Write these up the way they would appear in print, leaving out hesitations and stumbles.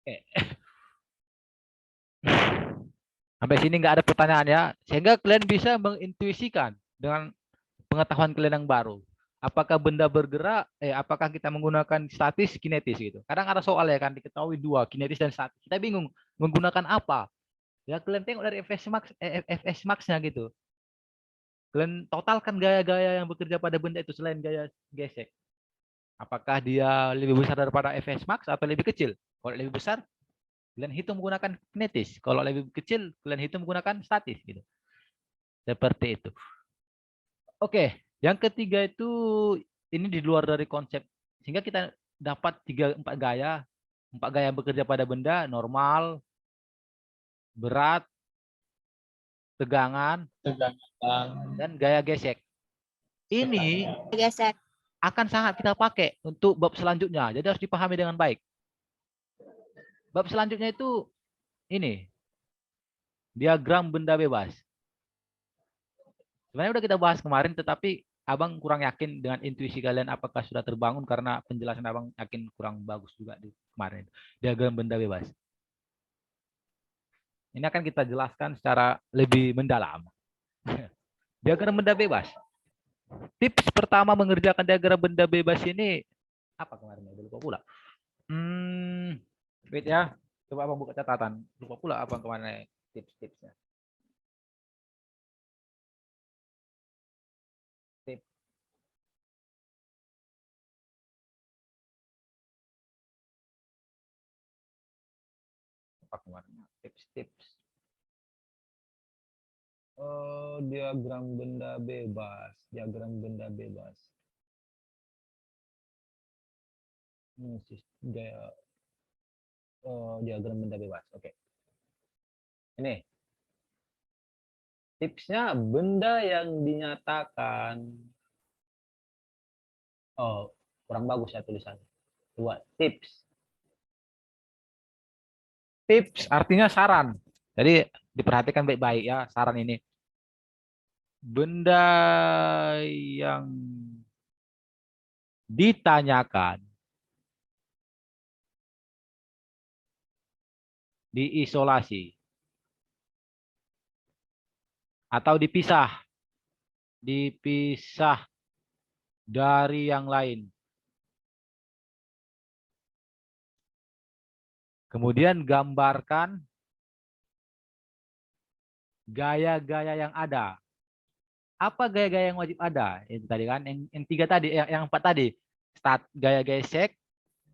Eh, Sampai sini nggak ada pertanyaan ya, sehingga kalian bisa mengintuisikan dengan pengetahuan kalian yang baru. Apakah benda bergerak, apakah kita menggunakan statis, kinetis gitu. Kadang ada soal ya kan, diketahui dua, kinetis dan statis. Kita bingung menggunakan apa. Ya kalian tengok dari FS Max, FS Max-nya gitu. Kalian totalkan gaya-gaya yang bekerja pada benda itu selain gaya gesek. Apakah dia lebih besar daripada FS Max atau lebih kecil? Kalau lebih besar, kalian hitung menggunakan kinetis. Kalau lebih kecil, kalian hitung menggunakan statis gitu. Seperti itu. Oke, yang ketiga itu ini di luar dari konsep, sehingga kita dapat empat gaya yang bekerja pada benda: normal, berat, tegangan, Tegangan. dan gaya gesek. Ini Gesek. akan sangat kita pakai untuk bab selanjutnya, jadi harus dipahami dengan baik. Bab selanjutnya itu ini diagram benda bebas. Sebenarnya udah kita bahas kemarin, tetapi abang kurang yakin dengan intuisi kalian apakah sudah terbangun karena penjelasan abang yakin kurang bagus juga di kemarin. Diagram benda bebas. Ini akan kita jelaskan secara lebih mendalam. Diagram benda bebas. Tips pertama mengerjakan diagram benda bebas ini apa kemarin? Udah lupa pula. Wait ya. Coba abang buka catatan. Lupa pula abang kemana tips-tipsnya. Tips. Apa kemarin? Tips-tips. Oh, diagram benda bebas. Diagram benda bebas. Gaya. Oh, diagram benda bebas. Oke. Ini. Tipsnya benda yang dinyatakan. Oh, kurang bagus ya tulisannya. Dua tips. Tips artinya saran. Jadi diperhatikan baik-baik ya saran ini. Benda yang ditanyakan diisolasi atau dipisah dari yang lain. Kemudian gambarkan gaya-gaya yang ada. Apa gaya-gaya yang wajib ada? Itu tadi kan, yang tiga tadi, yang empat tadi. Gaya gesek,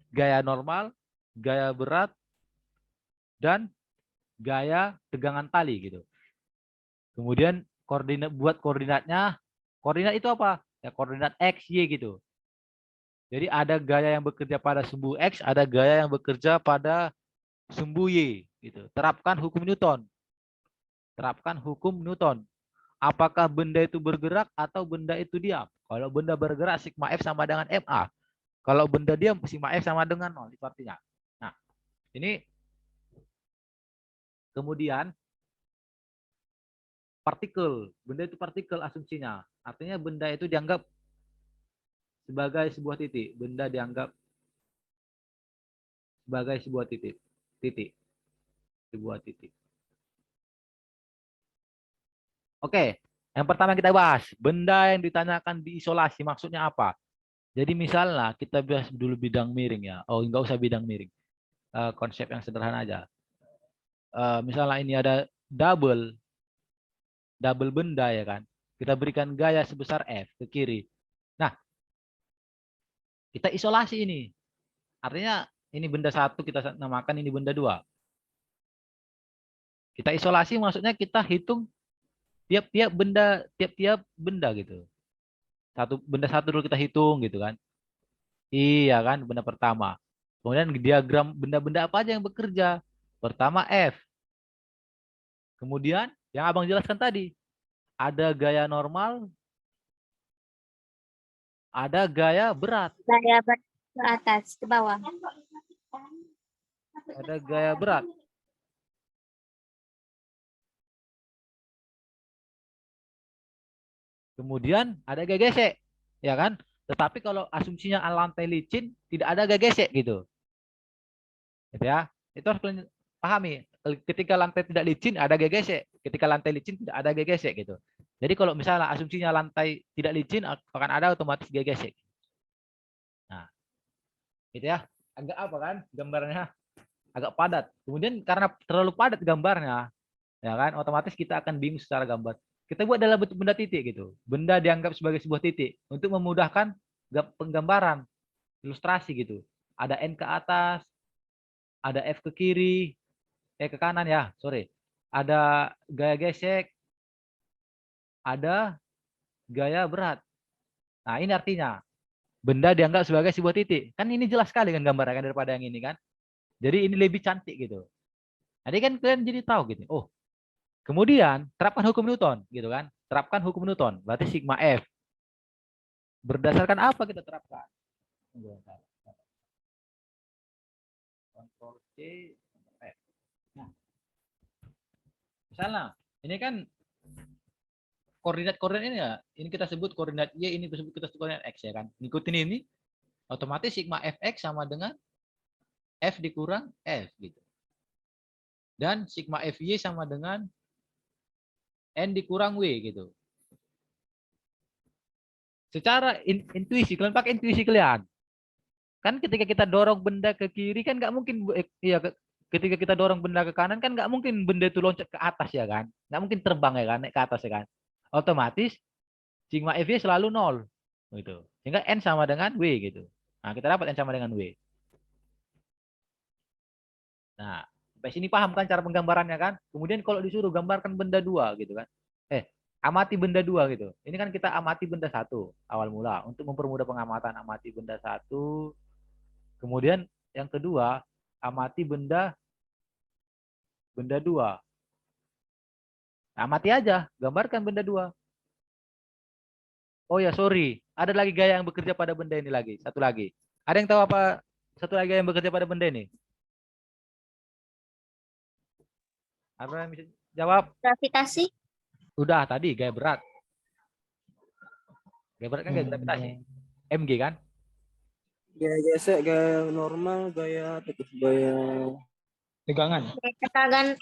gaya normal, gaya berat, dan gaya tegangan tali gitu. Kemudian buat koordinatnya. Koordinat itu apa? Ya koordinat X, Y gitu. Jadi ada gaya yang bekerja pada sumbu X, ada gaya yang bekerja pada sumbu Y gitu. Terapkan hukum Newton. Terapkan hukum Newton. Apakah benda itu bergerak atau benda itu diam? Kalau benda bergerak, sigma F sama dengan MA. Kalau benda diam, sigma F sama dengan 0. Itu artinya. Nah, ini kemudian partikel. Benda itu partikel asumsinya. Artinya benda itu dianggap sebagai sebuah titik. Benda dianggap sebagai sebuah titik. Sebuah titik. Oke, yang pertama kita bahas. Benda yang ditanyakan diisolasi maksudnya apa? Jadi misalnya kita bahas dulu bidang miring ya. Oh, enggak usah bidang miring. Konsep yang sederhana aja. Misalnya ini ada double benda ya kan. Kita berikan gaya sebesar F ke kiri. Nah, kita isolasi ini. Artinya ini benda satu kita namakan ini benda dua. Kita isolasi maksudnya kita hitung tiap-tiap benda gitu. Benda satu dulu kita hitung gitu kan. Iya kan, benda pertama. Kemudian diagram benda-benda apa aja yang bekerja. Pertama F. Kemudian yang abang jelaskan tadi. Ada gaya normal, ada gaya berat. Gaya berat ke atas, ke bawah. Ada gaya berat. Kemudian ada gaya gesek. Ya kan? Tetapi kalau asumsinya lantai licin, tidak ada gaya gesek gitu. Gitu ya. Itu harus kalian pahami. Ketika lantai tidak licin ada gaya gesek. Ketika lantai licin tidak ada gaya gesek gitu. Jadi kalau misalnya asumsinya lantai tidak licin akan ada otomatis gaya gesek. Nah, gitu ya. Agak apa kan gambarnya? Agak padat. Kemudian karena terlalu padat gambarnya, ya kan, otomatis kita akan bingung secara gambar. Kita buat dalam bentuk benda titik gitu. Benda dianggap sebagai sebuah titik untuk memudahkan penggambaran, ilustrasi gitu. Ada N ke atas, ada F ke kiri, ke kanan ya, sorry. Ada gaya gesek, ada gaya berat. Nah, ini artinya benda dianggap sebagai sebuah titik. Kan ini jelas sekali kan gambarnya kan daripada yang ini kan. Jadi ini lebih cantik gitu. Jadi kan kalian jadi tahu gitu. Oh, kemudian terapkan hukum Newton gitu kan. Terapkan hukum Newton. Berarti sigma F. Berdasarkan apa kita terapkan? Ctrl C F. Nah, misalnya ini kan koordinat ini ya. Ini kita sebut koordinat Y, ini kita sebut koordinat X ya kan. Ngikutin ini otomatis sigma Fx sama dengan F dikurang F gitu. Dan sigma Fy sama dengan N dikurang W gitu. Secara intuisi, kalian pakai intuisi kalian. Kan ketika kita dorong benda ke kiri kan nggak mungkin, ya ketika kita dorong benda ke kanan kan nggak mungkin benda itu loncat ke atas ya kan. Nggak mungkin terbang ya kan, naik ke atas ya kan. Otomatis sigma Fy selalu 0 gitu. Sehingga N sama dengan W gitu. Nah, kita dapat N sama dengan W. Nah, sampai sini paham kan cara penggambarannya kan? Kemudian kalau disuruh gambarkan benda dua gitu kan. Amati benda dua gitu. Ini kan kita amati benda satu awal mula. Untuk mempermudah pengamatan, amati benda satu. Kemudian yang kedua, amati benda dua. Nah, amati aja, gambarkan benda dua. Oh ya, sorry. Ada lagi gaya yang bekerja pada benda ini lagi. Satu lagi. Ada yang tahu apa satu lagi yang bekerja pada benda ini? Apa yang bisa jawab? Gravitasi. Udah tadi, gaya berat. Gaya berat kan gaya gravitasi. MG kan? Gaya gesek, gaya normal, gaya apa tuh? Gaya Tegangan.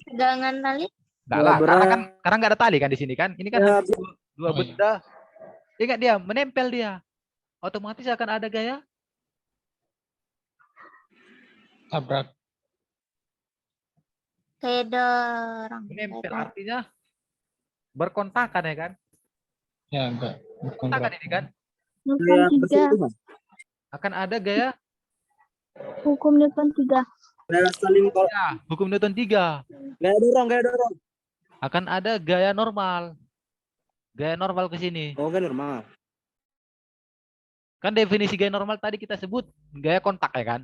Tegangan tali. Enggak lah, berat. karena nggak ada tali kan di sini kan. Ini kan Ya, hanya dua benda. Ingat dia, menempel dia. Otomatis akan ada gaya Tabrak. Kayak dorong. menempel. Artinya berkontakan ya kan? Ya, enggak. Kontakan ini kan? gaya bersinggungan. Akan ada gaya Hukum Newton 3. Gaya saling tolak. ya, hukum Newton 3. Gaya dorong. Akan ada gaya normal. Gaya normal ke sini. Oh, gaya normal. Kan definisi gaya normal tadi kita sebut gaya kontak ya kan?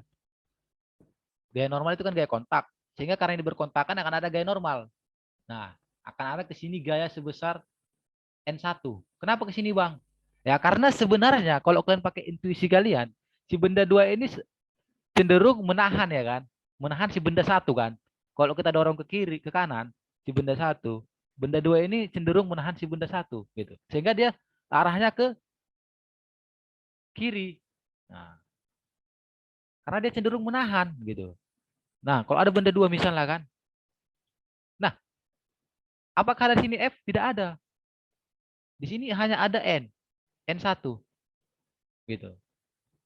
Gaya normal itu kan gaya kontak. Sehingga karena ini berkontakan akan ada gaya normal. Nah, akan ada ke sini gaya sebesar N1. Kenapa ke sini, Bang? Ya, karena sebenarnya kalau kalian pakai intuisi kalian, si benda dua ini cenderung menahan ya kan? Menahan si benda satu kan? Kalau kita dorong ke kiri, ke kanan, si benda satu, benda dua ini cenderung menahan si benda satu gitu. Sehingga dia arahnya ke kiri. Nah, karena dia cenderung menahan gitu. Nah, kalau ada benda dua misalnya kan. Nah, apakah di sini F? Tidak ada. Di sini hanya ada N1 gitu.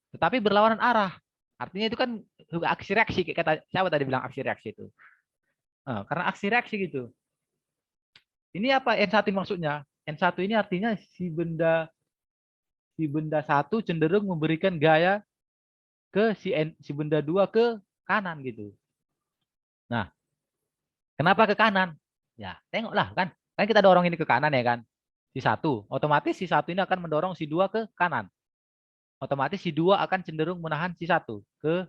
Tetapi berlawanan arah. Artinya itu kan aksi reaksi, kayak kata siapa tadi bilang aksi reaksi itu. Nah, karena aksi reaksi gitu. Ini apa N1 maksudnya? N1 ini artinya si benda satu cenderung memberikan gaya ke si benda dua ke kanan gitu. Nah, kenapa ke kanan? Ya, tengoklah kan. Kan kita dorong ini ke kanan ya kan. Si satu, otomatis si satu ini akan mendorong si dua ke kanan. Otomatis si dua akan cenderung menahan si satu ke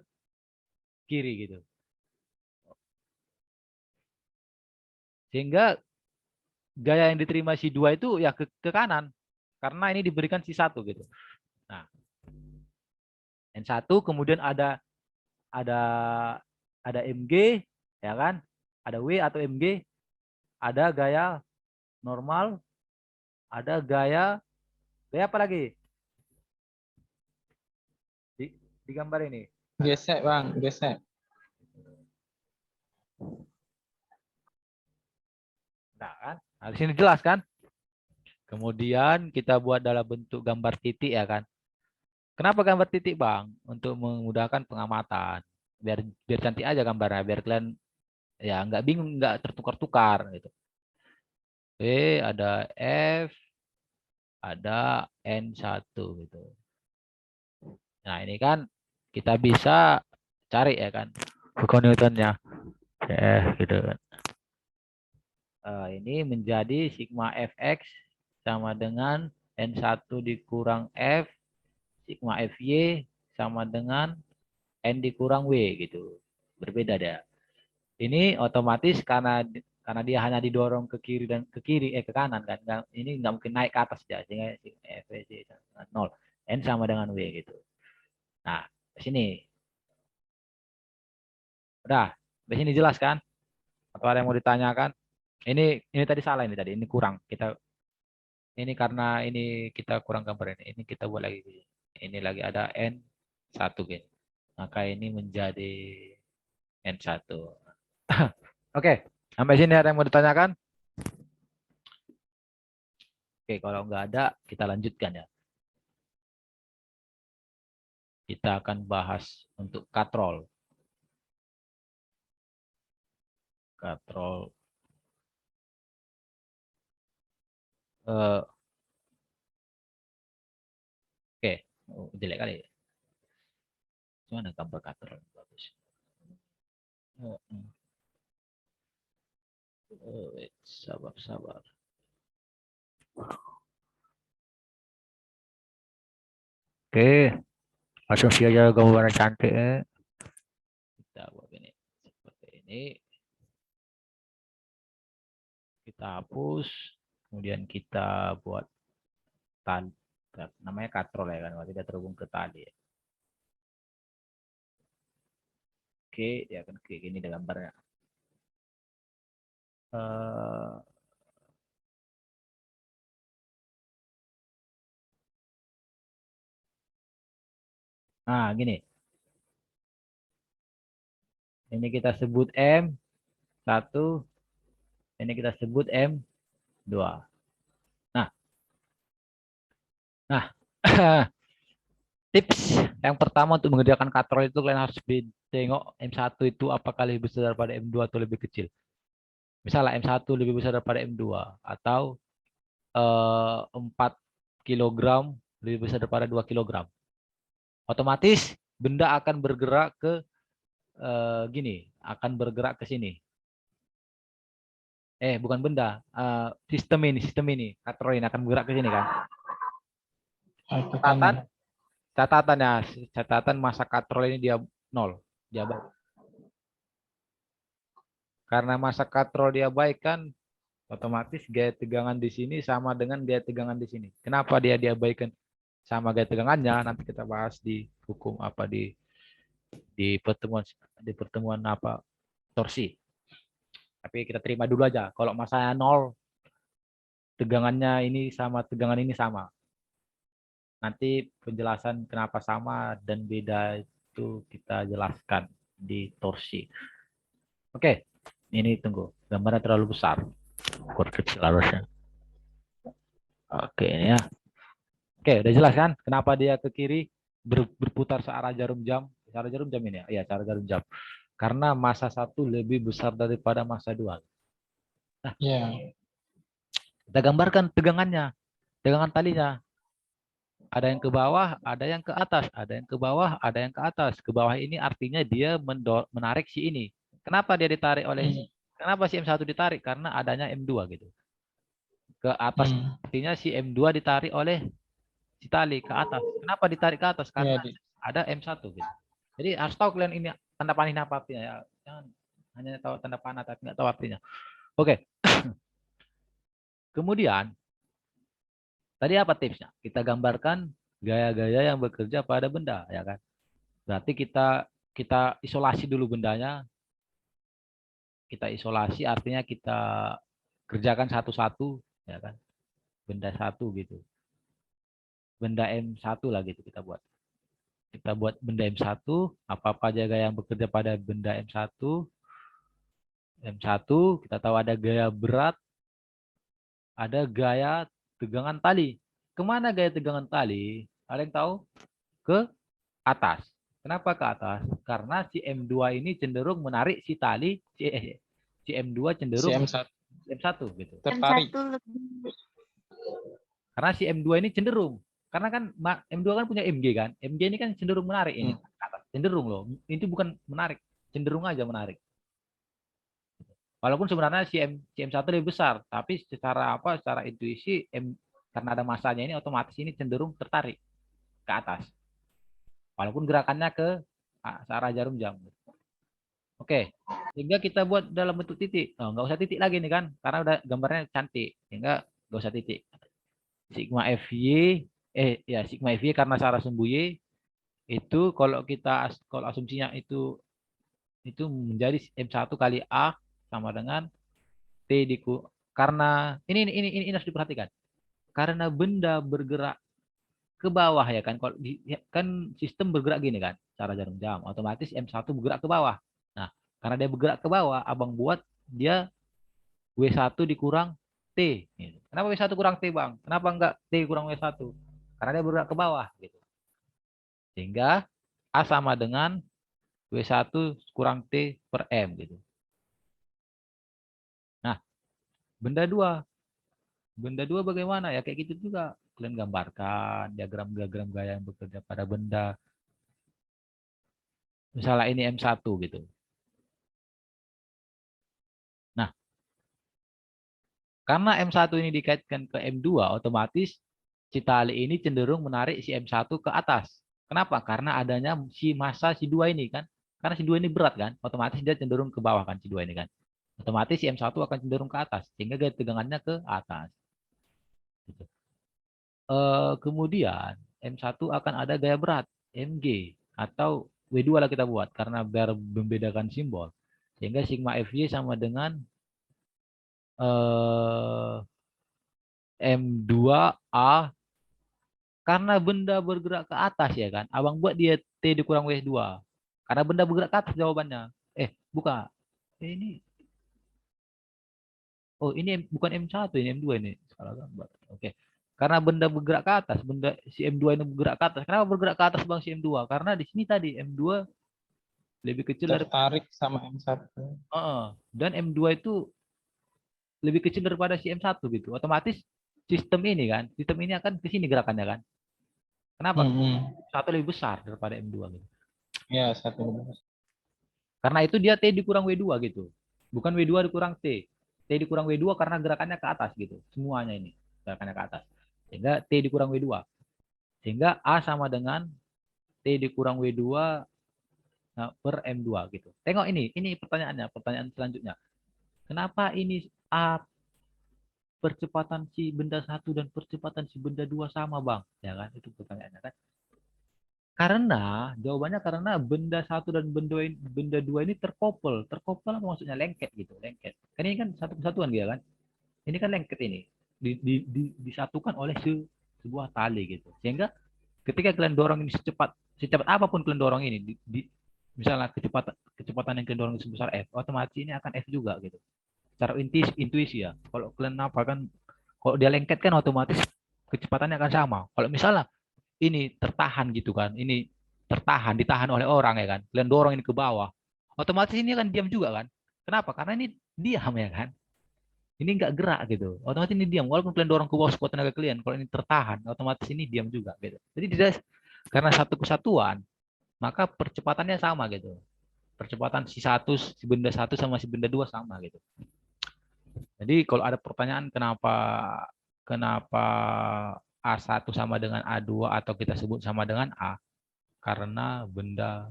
kiri gitu. Sehingga gaya yang diterima si dua itu ya ke kanan. Karena ini diberikan si satu gitu. Nah, N1 kemudian ada MG ya kan? Ada W atau MG, ada gaya normal, ada gaya apa lagi? Di gambar ini. Gesek, Bang. Gesek. Nah, kan? Nah, di sini jelas kan? Kemudian kita buat dalam bentuk gambar titik ya kan? Kenapa gambar titik, Bang? Untuk memudahkan pengamatan. Biar cantik aja gambarnya, biar kalian ya nggak bingung, nggak tertukar-tukar gitu. Oke, ada F, ada N1 gitu. Nah, ini kan kita bisa cari ya kan hukum Newtonnya. Gitu kan. Ini menjadi sigma Fx sama dengan N1 dikurang F, sigma Fy sama dengan N dikurang W gitu. Berbeda dia. Ini otomatis karena dia hanya didorong ke kiri dan ke kanan kan. Ini nggak mungkin naik ke atas ya. Sehingga Fy sama dengan 0. N sama dengan W gitu. Nah, di sini. Udah, di sini jelas kan? Atau ada yang mau ditanyakan? Ini tadi salah ini tadi. Ini kurang. Ini karena ini kita kurang gambar ini. Ini kita buat lagi. Ini lagi ada N1 gitu. Maka ini menjadi N1. Oke, sampai sini ada yang mau ditanyakan? Oke, kalau nggak ada, kita lanjutkan ya. Kita akan bahas untuk katrol. Katrol. Oke, jelek kali. Mana gambar katrol? Bagus. Sabar. Oke, asumsi aja gambar cantik. Kita buat ini seperti ini. Kita hapus, kemudian kita buat tali. Namanya katrol ya kan, tidak terhubung ke tali. Oke, dia akan kayak gini dengan gambarnya. Nah, gini. Ini kita sebut M1, ini kita sebut M2. Nah, tips yang pertama untuk mengerjakan katrol itu kalian harus tengok M1 itu apakah lebih besar daripada M2 atau lebih kecil. Misalnya M1 lebih besar daripada M2 atau 4 kilogram lebih besar daripada 2 kilogram. Otomatis benda akan bergerak ke gini, akan bergerak ke sini. Bukan benda, sistem ini, katrol ini akan bergerak ke sini kan. Catatan masa katrol ini dia 0, dia baik. Karena masa katrol dia baik kan, otomatis gaya tegangan di sini sama dengan gaya tegangan di sini. Kenapa dia diabaikan sama gaya tegangannya? Nanti kita bahas di hukum apa di pertemuan apa torsi. Tapi kita terima dulu aja. Kalau masanya 0, tegangannya ini sama, tegangan ini sama. Nanti penjelasan kenapa sama dan beda itu kita jelaskan di torsi. Oke, ini tunggu. Gambarnya terlalu besar. Kur kecil harusnya. Oke, ini ya. Oke, udah jelas kan? Kenapa dia ke kiri berputar searah jarum jam? Searah jarum jam ini ya? Iya, searah jarum jam. Karena massa 1 lebih besar daripada massa 2. Nah, kita gambarkan tegangannya, tegangan talinya. Ada yang ke bawah, ada yang ke atas, ada yang ke bawah, ada yang ke atas. Ke bawah ini artinya dia menarik si ini. Kenapa dia ditarik oleh kenapa si M1 ditarik? Karena adanya M2 gitu. Ke atas artinya si M2 ditarik oleh si tali ke atas. Kenapa ditarik ke atas? Karena ada M1 gitu. Jadi harus tahu kalian ini tanda panah apa artinya ya. Jangan hanya tahu tanda panah tapi nggak tahu artinya. Oke. Kemudian tadi apa tipsnya? Kita gambarkan gaya-gaya yang bekerja pada benda, ya kan? Berarti kita isolasi dulu bendanya. Kita isolasi artinya kita kerjakan satu-satu, ya kan? Benda satu gitu. Benda M1 lah gitu kita buat. Kita buat benda M1, apa-apa aja gaya yang bekerja pada benda M1. M1 kita tahu ada gaya berat, ada gaya tegangan tali. Kemana gaya tegangan tali? Ada yang tahu? Ke atas. Kenapa ke atas? Karena si M2 ini cenderung menarik si tali, si M2 cenderung CM1 M1 gitu. Yang tertarik. satu lebih. Karena si M2 ini cenderung. Karena kan M2 kan punya MG kan. MG ini kan cenderung menarik ini ke atas. Cenderung loh. Itu bukan menarik, cenderung aja menarik. Walaupun sebenarnya si M1 lebih besar, tapi secara apa? Secara intuisi karena ada masanya ini otomatis ini cenderung tertarik ke atas. Walaupun gerakannya ke arah jarum jam. Oke, sehingga kita buat dalam bentuk titik. Oh, nggak usah titik lagi nih kan, karena udah gambarnya cantik. Sehingga nggak usah titik. Sigma FY, ya sigma FY karena searah sumbu Y itu kalau asumsinya itu menjadi M1 kali A sama dengan T karena ini harus diperhatikan. Karena benda bergerak ke bawah ya kan, kalau kan sistem bergerak gini kan, cara jarum jam, otomatis M1 bergerak ke bawah. Nah, karena dia bergerak ke bawah, abang buat dia W1 dikurang T. Gitu. Kenapa W1 kurang T bang? Kenapa enggak T kurang W1? Karena dia bergerak ke bawah. Gitu. Sehingga A sama dengan W1 kurang T per M. Gitu. Nah, benda dua. Benda dua bagaimana? Ya kayak gitu juga. Kalian gambarkan diagram-diagram gaya yang bekerja pada benda. Misalnya ini M1 gitu. Nah, karena M1 ini dikaitkan ke M2, otomatis si tali ini cenderung menarik si M1 ke atas. Kenapa? Karena adanya si massa si 2 ini kan. Karena si 2 ini berat kan, otomatis dia cenderung ke bawah kan si 2 ini kan. Otomatis si M1 akan cenderung ke atas, sehingga gaya tegangannya ke atas. Gitu. Kemudian M1 akan ada gaya berat, Mg, atau W2 lah kita buat, karena biar membedakan simbol. Sehingga sigma Fy sama dengan M2A karena benda bergerak ke atas ya kan. Abang buat dia T dikurang W2. Karena benda bergerak ke atas jawabannya. Bukan. Ini bukan M1 ini M2 ini. Salah gambar. Oke. Karena benda bergerak ke atas, benda si M2 ini bergerak ke atas. Kenapa bergerak ke atas Bang si M2? Karena di sini tadi M2 lebih kecil dari Tertarik sama M1. dan M2 itu lebih kecil daripada si M1 gitu. Otomatis sistem ini akan ke sini gerakannya kan. Kenapa? Satu lebih besar daripada M2 gitu. Ya, satu. Karena itu dia T dikurang W2 gitu. Bukan W2 dikurang T. T dikurang W2 karena gerakannya ke atas gitu. Semuanya ini gerakannya ke atas. Sehingga T dikurang W2. Sehingga A sama dengan T dikurang W2 per M2 gitu. Tengok ini pertanyaannya, pertanyaan selanjutnya. Kenapa ini A percepatan si benda satu dan percepatan si benda dua sama bang? Ya kan, itu pertanyaannya kan. Karena jawabannya karena benda satu dan benda dua ini terkopel. Terkopel apa maksudnya? Lengket gitu, lengket. Kan ini kan satu kesatuan dia kan. Ini kan lengket ini. Disatukan oleh sebuah tali gitu. Sehingga ketika kalian dorong ini secepat apapun kalian dorong ini misalnya kecepatan yang kalian dorong sebesar F, otomatis ini akan F juga gitu. Secara intuisi ya. Kalau kalian apa kan kalau dia lengket kan otomatis kecepatannya akan sama. Kalau misalnya ini tertahan gitu kan, ini ditahan oleh orang ya kan, kalian dorong ini ke bawah, otomatis ini akan diam juga kan. Kenapa? Karena ini diam ya kan, ini nggak gerak gitu, otomatis ini diam walaupun kalian dorong ke bawah sekuat tenaga kalian, kalau ini tertahan otomatis ini diam juga gitu. Jadi tidak, karena satu kesatuan maka percepatannya sama gitu, percepatan si benda satu sama si benda dua sama gitu. Jadi kalau ada pertanyaan kenapa kenapa A1 sama dengan A2 atau kita sebut sama dengan A, karena benda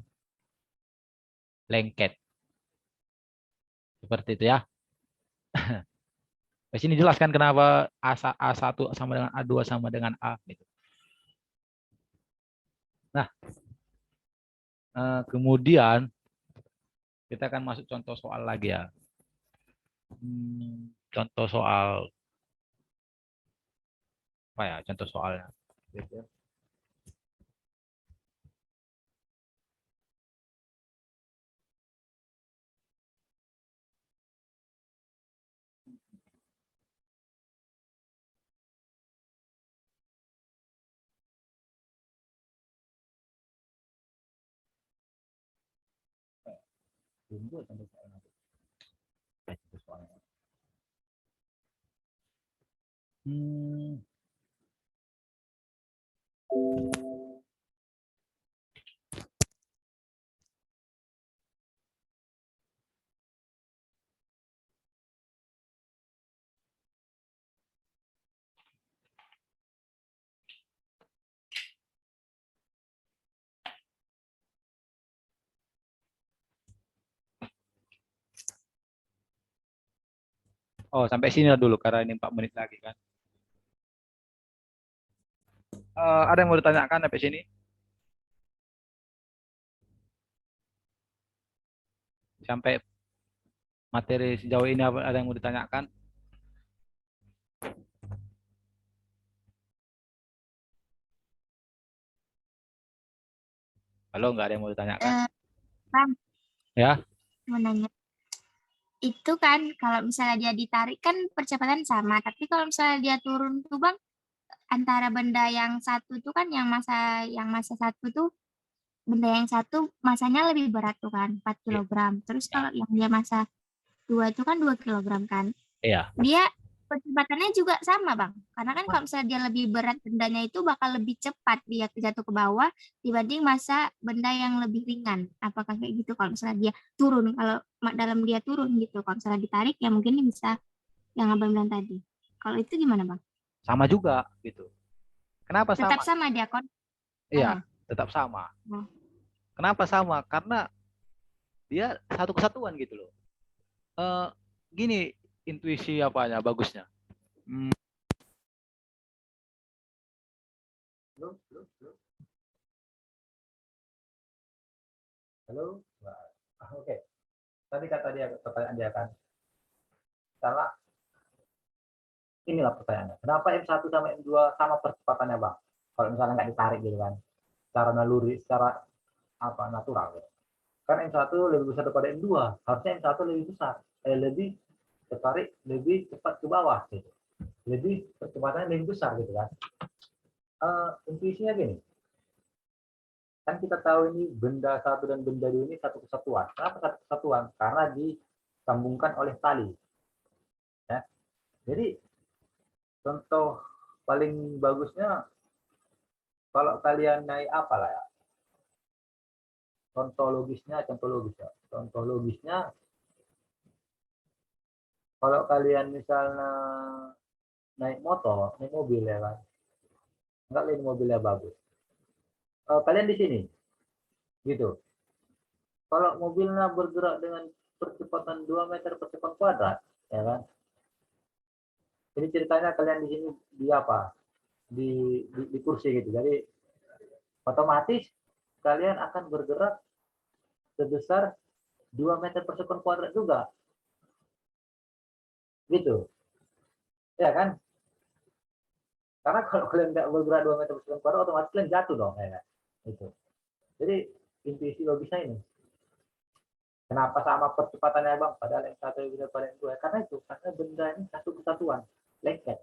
lengket. Seperti itu ya. Di sini jelaskan kenapa A1 sama dengan A2 sama dengan A. Gitu. Nah, kemudian kita akan masuk contoh soal lagi ya. Contoh soal apa ya? Contoh soalnya. Tunggu sampai saya nanti. Itu soalnya. Oh, sampai sini dulu karena ini 4 menit lagi kan. Ada yang mau ditanyakan sampai sini? Sampai materi sejauh ini ada yang mau ditanyakan? Halo, nggak ada yang mau ditanyakan? Bang, Ya, mau nanya. Itu kan kalau misalnya dia ditarik kan percepatan sama, tapi kalau misalnya dia turun tuh Bang, antara benda yang satu tuh kan yang masa satu tuh benda yang satu masanya lebih berat tuh kan 4 kilogram. Terus kalau yang dia masa 2 itu kan 2 kilogram kan. iya. Dia percepatannya juga sama Bang. Karena kan kalau misalnya dia lebih berat bendanya itu bakal lebih cepat dia jatuh ke bawah dibanding masa benda yang lebih ringan. Apakah kayak gitu kalau misalnya dia turun, kalau dalam dia turun gitu. Kalau misalnya ditarik ya mungkin dia bisa yang abang bilang tadi. Kalau itu gimana Bang? Sama juga gitu. Kenapa Tetap sama? sama dia kon. Iya, tetap sama. Oh. Kenapa sama? Karena dia satu kesatuan gitu loh. Gini intuisi apanya bagusnya. Halo. Oke. Tadi kata dia pertanyaan dia kan. Salah. Inilah pertanyaannya. Kenapa M1 sama M2 sama percepatannya, Bang? Kalau misalnya nggak ditarik gitu kan. Secara naluri, secara apa natural gitu. Kan M1 lebih besar daripada M2. Harusnya M1 lebih besar. Lebih tertarik lebih cepat ke bawah gitu. Lebih percepatannya lebih besar gitu kan. Intuisinya gini. Kan kita tahu ini benda satu dan benda dua ini satu kesatuan. Kenapa satu kesatuan? Karena disambungkan oleh tali. Ya. Jadi contoh paling bagusnya kalau kalian naik apa lah ya? Contoh logisnya kalau kalian misalnya naik motor, naik mobil ya kan. Enggak lain mobilnya bagus. Kalian di sini gitu. Kalau mobilnya bergerak dengan percepatan 2 meter per sekon kuadrat, ya kan? Jadi ceritanya kalian di sini di apa? Di kursi gitu. Jadi otomatis kalian akan bergerak sebesar 2 meter per sekon kuadrat juga. Gitu. Ya kan? Karena kalau kalian nggak bergerak 2 meter per sekon kuadrat, otomatis kalian jatuh dong. Ya kan? Gitu. Jadi intuisi logisnya ini. Kenapa sama percepatannya Bang? Padahal yang satu lebih daripada yang dua. Karena itu, karena benda ini satu kesatuan. Lengket.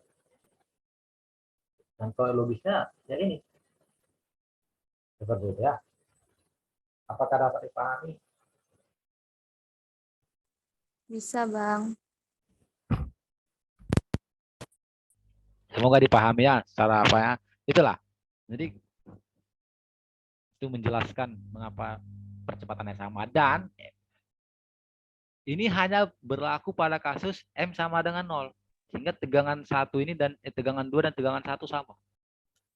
Dan kalau logisnya, ya ini. Seperti itu ya. Apakah dapat dipahami? Bisa Bang. Semoga dipahami ya secara apa ya. Itulah. Jadi itu menjelaskan mengapa percepatannya sama dan ini hanya berlaku pada kasus M sama dengan 0. Sehingga tegangan 1 ini dan tegangan 2 dan tegangan 1 sama.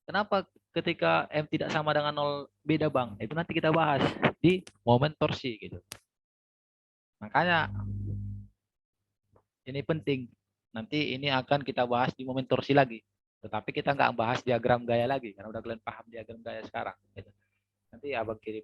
Kenapa ketika M tidak sama dengan 0 beda Bang? Itu nanti kita bahas di momen torsi gitu. Makanya ini penting. Nanti ini akan kita bahas di momen torsi lagi. Tetapi kita nggak bahas diagram gaya lagi karena udah kalian paham diagram gaya sekarang. Gitu. Nanti abang kirim